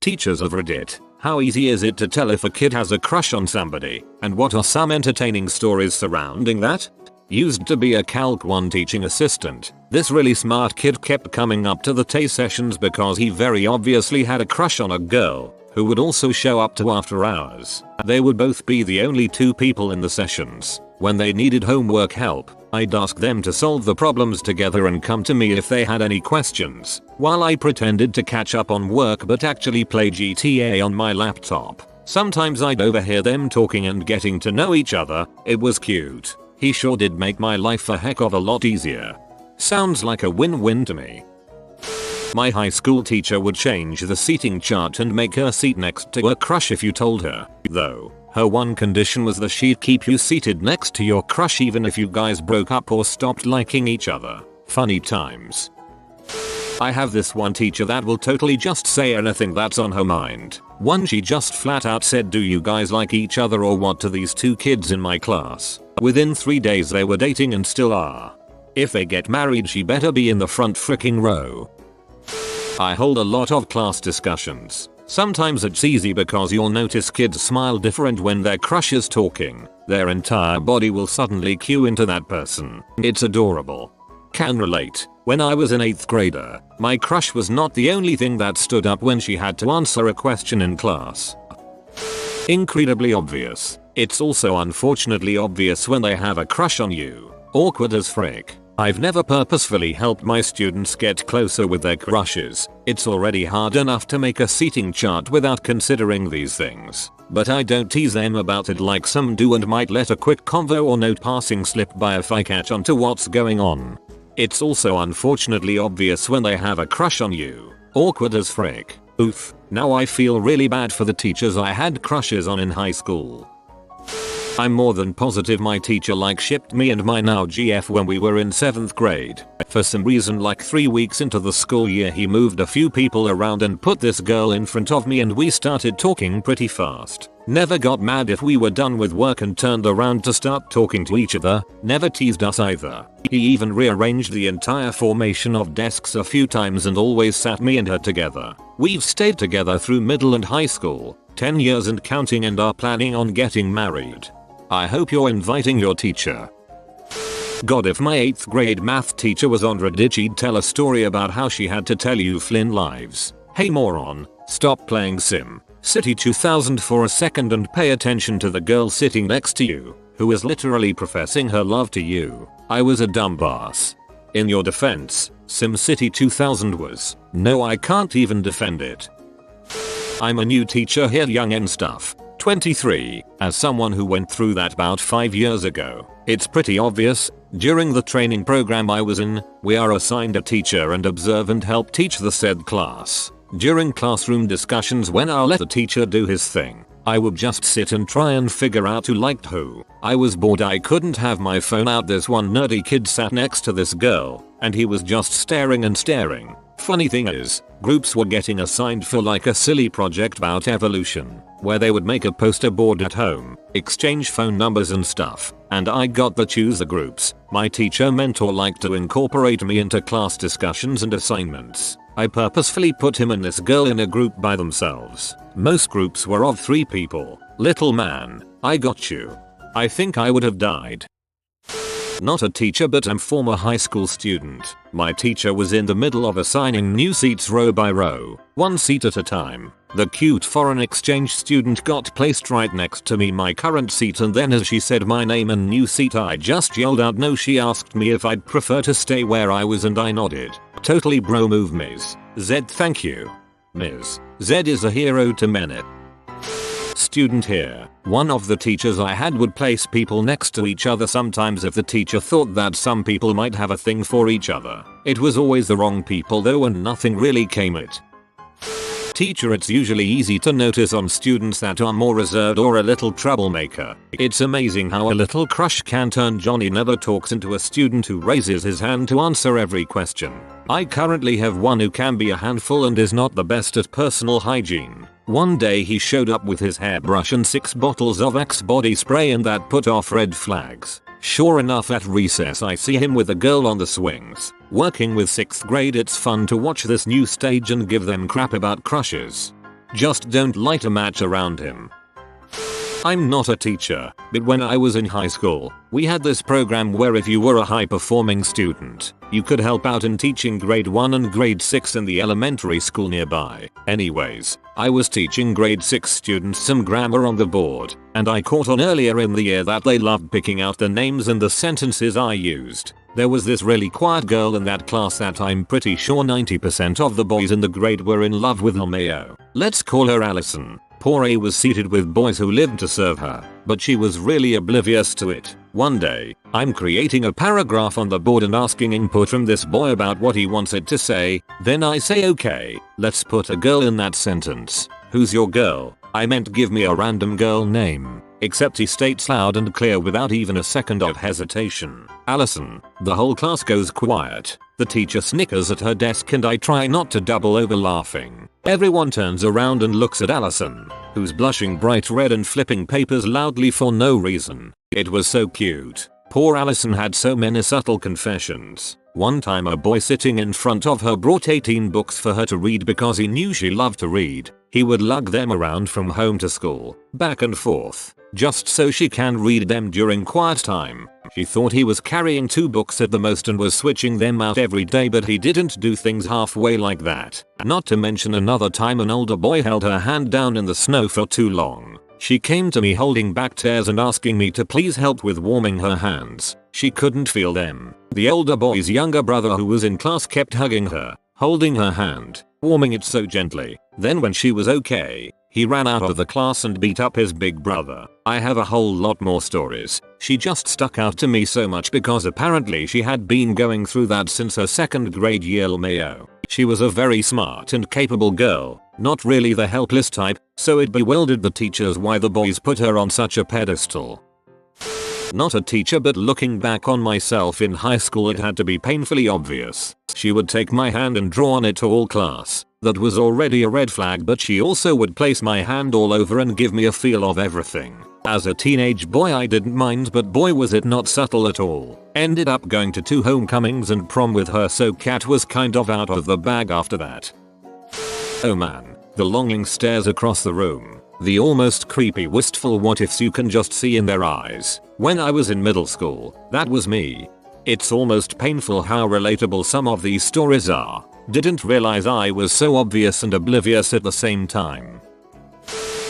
Teachers of Reddit, how easy is it to tell if a kid has a crush on somebody, and what are some entertaining stories surrounding that? Used to be a Calc 1 teaching assistant, this really smart kid kept coming up to the TAE sessions because he very obviously had a crush on a girl, who would also show up to after hours. They would both be the only two people in the sessions. When they needed homework help, I'd ask them to solve the problems together and come to me if they had any questions, while I pretended to catch up on work but actually play GTA on my laptop. Sometimes I'd overhear them talking and getting to know each other. It was cute. He sure did make my life a heck of a lot easier. Sounds like a win-win to me. My high school teacher would change the seating chart and make her seat next to her crush if you told her, though. Her one condition was that she'd keep you seated next to your crush even if you guys broke up or stopped liking each other. Funny times. I have this one teacher that will totally just say anything that's on her mind. One she just flat out said, "Do you guys like each other or what?" to these two kids in my class. Within 3 days they were dating and still are. If they get married she better be in the front fricking row. I hold a lot of class discussions. Sometimes it's easy because you'll notice kids smile different when their crush is talking. Their entire body will suddenly cue into that person. It's adorable. Can relate. When I was an 8th grader, my crush was not the only thing that stood up when she had to answer a question in class. Incredibly obvious. It's also unfortunately obvious when they have a crush on you. Awkward as frick. I've never purposefully helped my students get closer with their crushes. It's already hard enough to make a seating chart without considering these things. But I don't tease them about it like some do and might let a quick convo or note passing slip by if I catch on to what's going on. It's also unfortunately obvious when they have a crush on you. Awkward as frick. Oof. Now I feel really bad for the teachers I had crushes on in high school. I'm more than positive my teacher shipped me and my now GF when we were in 7th grade. For some reason 3 weeks into the school year he moved a few people around and put this girl in front of me and we started talking pretty fast. Never got mad if we were done with work and turned around to start talking to each other. Never teased us either. He even rearranged the entire formation of desks a few times and always sat me and her together. We've stayed together through middle and high school, 10 years and counting, and are planning on getting married. I hope you're inviting your teacher. God, if my 8th grade math teacher was on Reddit she'd tell a story about how she had to tell you Flynn lives. Hey moron, stop playing Sim City 2000 for a second and pay attention to the girl sitting next to you, who is literally professing her love to you. I was a dumbass. In your defense, Sim City 2000 was. No, I can't even defend it. I'm a new teacher here, young and stuff. 23. As someone who went through that about 5 years ago, it's pretty obvious. During the training program I was in, we are assigned a teacher and observe and help teach the said class. During classroom discussions, when I'll let the teacher do his thing, I would just sit and try and figure out who liked who. I was bored, I couldn't have my phone out. This one nerdy kid sat next to this girl, and he was just staring and staring. Funny thing is, groups were getting assigned for a silly project about evolution, where they would make a poster board at home, exchange phone numbers and stuff, and I got to choose the groups. My teacher mentor liked to incorporate me into class discussions and assignments. I purposefully put him and this girl in a group by themselves. Most groups were of 3 people. Little man, I got you. I think I would have died. Not a teacher but a former high school student. My teacher was in the middle of assigning new seats row by row, 1 seat at a time. The cute foreign exchange student got placed right next to me, my current seat, and then as she said my name and new seat I just yelled out no. She asked me if I'd prefer to stay where I was and I nodded. Totally bro move, Ms. Z. Thank you. Ms. Z is a hero to many. Student here. One of the teachers I had would place people next to each other sometimes if the teacher thought that some people might have a thing for each other. It was always the wrong people though and nothing really came it. Teacher, it's usually easy to notice on students that are more reserved or a little troublemaker. It's amazing how a little crush can turn Johnny Never Talks into a student who raises his hand to answer every question. I currently have one who can be a handful and is not the best at personal hygiene. One day he showed up with his hairbrush and 6 bottles of Axe body spray and that put off red flags. Sure enough, at recess I see him with a girl on the swings. Working with 6th grade, it's fun to watch this new stage and give them crap about crushes. Just don't light a match around him. I'm not a teacher, but when I was in high school, we had this program where if you were a high-performing student, you could help out in teaching grade 1 and grade 6 in the elementary school nearby. Anyways, I was teaching grade 6 students some grammar on the board, and I caught on earlier in the year that they loved picking out the names in the sentences I used. There was this really quiet girl in that class that I'm pretty sure 90% of the boys in the grade were in love with. LMAO. Let's call her Allison. Poor A was seated with boys who lived to serve her, but she was really oblivious to it. One day, I'm creating a paragraph on the board and asking input from this boy about what he wants it to say. Then I say, okay, let's put a girl in that sentence. Who's your girl? I meant give me a random girl name. Except he states loud and clear without even a second of hesitation, Allison. The whole class goes quiet. The teacher snickers at her desk and I try not to double over laughing. Everyone turns around and looks at Allison, who's blushing bright red and flipping papers loudly for no reason. It was so cute. Poor Allison had so many subtle confessions. One time a boy sitting in front of her brought 18 books for her to read because he knew she loved to read. He would lug them around from home to school, back and forth, just so she can read them during quiet time. She thought he was carrying 2 books at the most and was switching them out every day, but he didn't do things halfway like that. Not to mention another time an older boy held her hand down in the snow for too long. She came to me holding back tears and asking me to please help with warming her hands. She couldn't feel them. The older boy's younger brother who was in class kept hugging her, holding her hand, warming it so gently. Then when she was okay, he ran out of the class and beat up his big brother. I have a whole lot more stories. She just stuck out to me so much because apparently she had been going through that since her 2nd grade year. LMAO. She was a very smart and capable girl, not really the helpless type, so it bewildered the teachers why the boys put her on such a pedestal. Not a teacher, but looking back on myself in high school it had to be painfully obvious. She would take my hand and draw on it to all class. That was already a red flag, but she also would place my hand all over and give me a feel of everything. As a teenage boy I didn't mind, but boy was it not subtle at all. Ended up going to 2 homecomings and prom with her, so Kat was kind of out of the bag after that. Oh man, the longing stares across the room. The almost creepy wistful what ifs you can just see in their eyes. When I was in middle school, that was me. It's almost painful how relatable some of these stories are. Didn't realize I was so obvious and oblivious at the same time.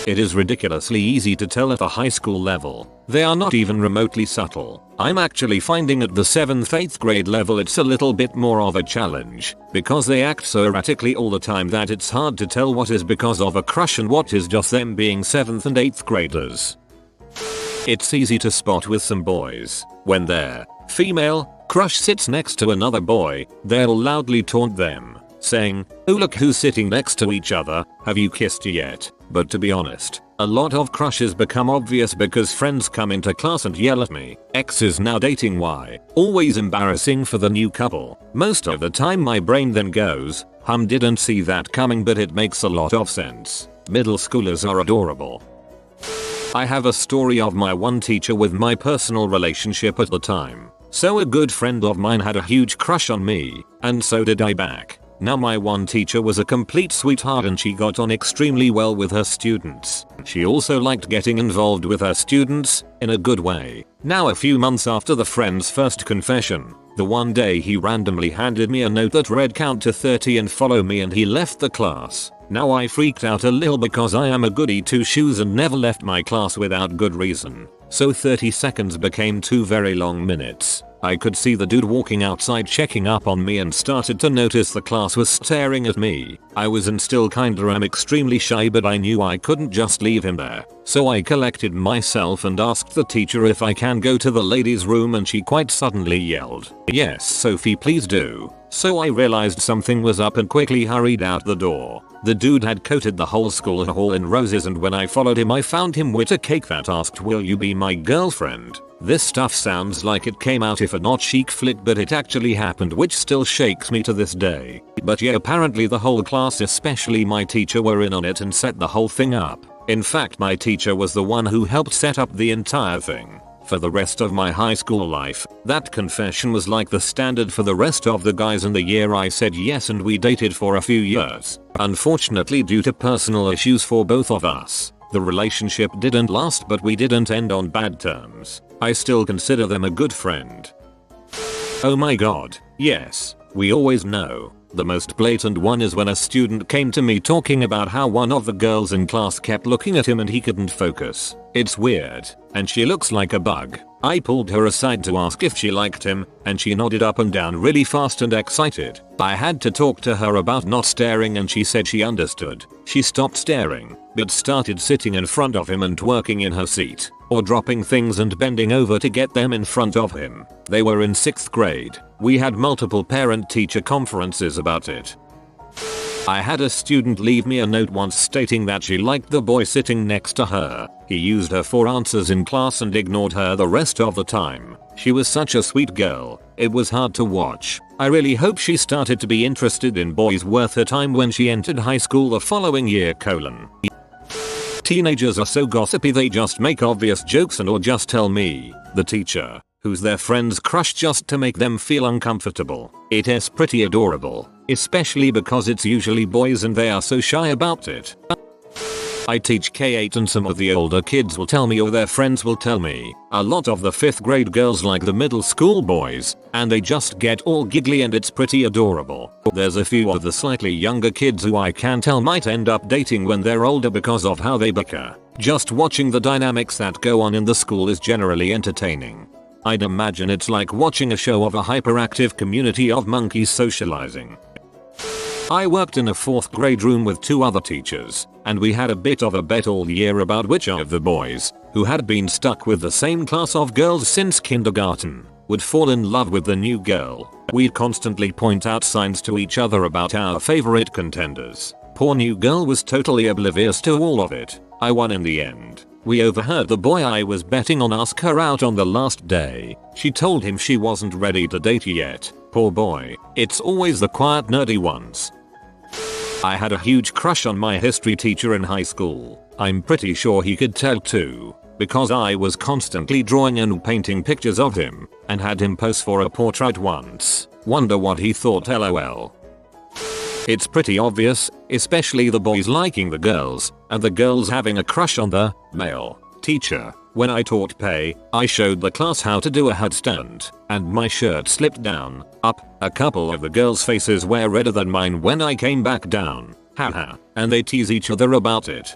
It is ridiculously easy to tell at the high school level. They are not even remotely subtle. I'm actually finding at the 7th 8th grade level it's a little bit more of a challenge, because they act so erratically all the time that it's hard to tell what is because of a crush and what is just them being 7th and 8th graders. It's easy to spot with some boys. When their female crush sits next to another boy, they'll loudly taunt them, saying, "Oh look who's sitting next to each other, have you kissed yet?" But to be honest, a lot of crushes become obvious because friends come into class and yell at me, "X is now dating Y." Always embarrassing for the new couple. Most of the time my brain then goes, didn't see that coming, but it makes a lot of sense. Middle schoolers are adorable. I have a story of my one teacher with my personal relationship at the time. So a good friend of mine had a huge crush on me, and so did I back. Now my one teacher was a complete sweetheart and she got on extremely well with her students. She also liked getting involved with her students, in a good way. Now a few months after the friend's first confession, the one day he randomly handed me a note that read count to 30 and follow me, and he left the class. Now I freaked out a little because I am a goody two shoes and never left my class without good reason. So 30 seconds became 2 very long minutes. I could see the dude walking outside checking up on me and started to notice the class was staring at me. I was and still kinda am extremely shy, but I knew I couldn't just leave him there. So I collected myself and asked the teacher if I can go to the ladies' room, and she quite suddenly yelled, "Yes Sophie, please do." So I realized something was up and quickly hurried out the door. The dude had coated the whole school hall in roses, and when I followed him I found him with a cake that asked, "Will you be my girlfriend?" This stuff sounds like it came out of a not chic flick, but it actually happened, which still shakes me to this day. But yeah, apparently the whole class, especially my teacher, were in on it and set the whole thing up. In fact, my teacher was the one who helped set up the entire thing. For the rest of my high school life, that confession was like the standard for the rest of the guys in the year I said yes, and we dated for a few years. Unfortunately, due to personal issues for both of us, the relationship didn't last, but we didn't end on bad terms. I still consider them a good friend. Oh my god, yes, we always know. The most blatant one is when a student came to me talking about how one of the girls in class kept looking at him and he couldn't focus. It's weird, and she looks like a bug. I pulled her aside to ask if she liked him, and she nodded up and down really fast and excited. I had to talk to her about not staring, and she said she understood. She stopped staring, but started sitting in front of him and twerking in her seat, or dropping things and bending over to get them in front of him. They were in 6th grade. We had multiple parent-teacher conferences about it. I had a student leave me a note once stating that she liked the boy sitting next to her. He used her for answers in class and ignored her the rest of the time. She was such a sweet girl. It was hard to watch. I really hope she started to be interested in boys worth her time when she entered high school the following year. Teenagers are so gossipy, they just make obvious jokes and or just tell me, the teacher, who's their friend's crush just to make them feel uncomfortable. It is pretty adorable, especially because it's usually boys and they are so shy about it. I teach K-8 and some of the older kids will tell me, or their friends will tell me, a lot of the 5th grade girls like the middle school boys, and they just get all giggly and it's pretty adorable. There's a few of the slightly younger kids who I can tell might end up dating when they're older because of how they bicker. Just watching the dynamics that go on in the school is generally entertaining. I'd imagine it's like watching a show of a hyperactive community of monkeys socializing. I worked in a 4th grade room with 2 other teachers, and we had a bit of a bet all year about which of the boys, who had been stuck with the same class of girls since kindergarten, would fall in love with the new girl. We'd constantly point out signs to each other about our favorite contenders. Poor new girl was totally oblivious to all of it. I won in the end. We overheard the boy I was betting on ask her out on the last day. She told him she wasn't ready to date yet. Poor boy. It's always the quiet nerdy ones. I had a huge crush on my history teacher in high school. I'm pretty sure he could tell too, because I was constantly drawing and painting pictures of him, and had him pose for a portrait once. Wonder what he thought, lol. It's pretty obvious, especially the boys liking the girls, and the girls having a crush on the male teacher. When I taught PE, I showed the class how to do a headstand, and my shirt slipped down, up. A couple of the girls' faces were redder than mine when I came back down. Haha, and they tease each other about it.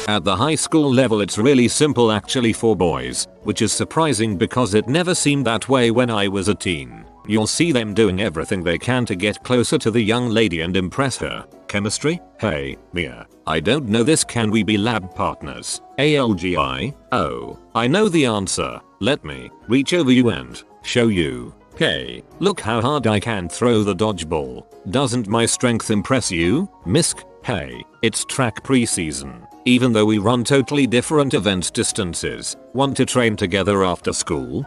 At the high school level, it's really simple actually for boys, which is surprising because it never seemed that way when I was a teen. You'll see them doing everything they can to get closer to the young lady and impress her. Chemistry? Hey, Mia. I don't know this, can we be lab partners? ALGI? Oh, I know the answer. Let me reach over you and show you. Okay, look how hard I can throw the dodgeball. Doesn't my strength impress you, Misk? Hey, it's track preseason. Even though we run totally different event distances, want to train together after school?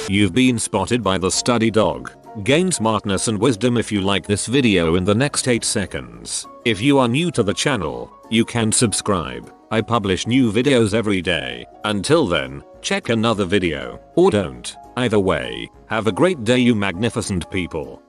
You've been spotted by the study dog. Gain smartness and wisdom if you like this video in the next 8 seconds. If you are new to the channel, you can subscribe. I publish new videos every day. Until then, check another video, or don't. Either way, have a great day you magnificent people.